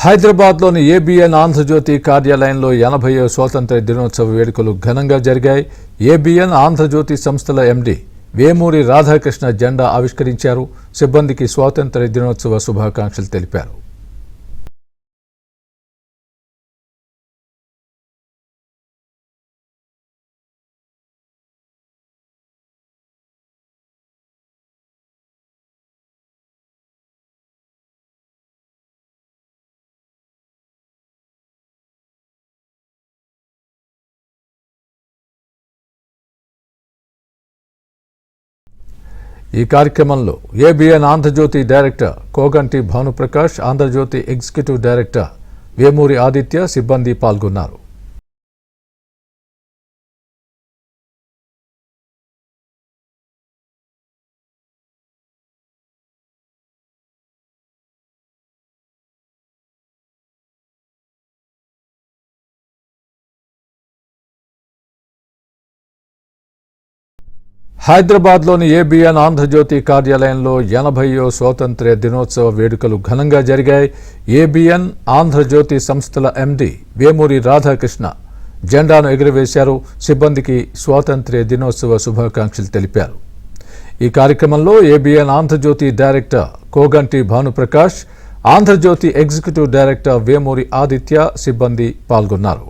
హైదరాబాద్లోని ఏబీఎన్ ఆంధ్రజ్యోతి కార్యాలయంలో 80వ స్వాతంత్ర్య దినోత్సవ వేడుకలు ఘనంగా జరిగాయి. ఏబీఎన్ ఆంధ్రజ్యోతి సంస్థల ఎండీ వేమూరి రాధాకృష్ణ జెండా ఆవిష్కరించారు. సిబ్బందికి స్వాతంత్ర్య దినోత్సవ శుభాకాంక్షలు తెలిపారు. ఈ కార్యక్రమంలో ABN Andhrajyothy director Koganti Bhanuprakash, Andhrajyothy executive director Vemuri Aditya, సిబ్బంది పాల్గొన్నారు. హైదరాబాద్లోని ఏబీఎన్ ఆంధ్రజ్యోతి కార్యాలయంలో 80వ స్వాతంత్ర్య దినోత్సవ వేడుకలు ఘనంగా జరిగాయి. ఏబీఎన్ ఆంధ్రజ్యోతి సంస్థల ఎండీ వేమూరి రాధాకృష్ణ జెండాను ఎగురవేశారు. సిబ్బందికి స్వాతంత్ర్య దినోత్సవ శుభాకాంక్షలు తెలిపారు. ఈ కార్యక్రమంలో ABN Andhrajyothy director Koganti Bhanuprakash, Andhrajyothy executive director Vemuri Aditya, సిబ్బంది పాల్గొన్నారు.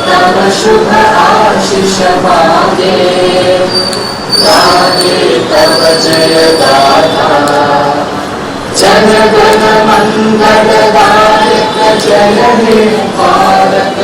तव शुभ आशीष मागे गाये तव जय गाथा जनगण मंगलदायक जय हे भारत।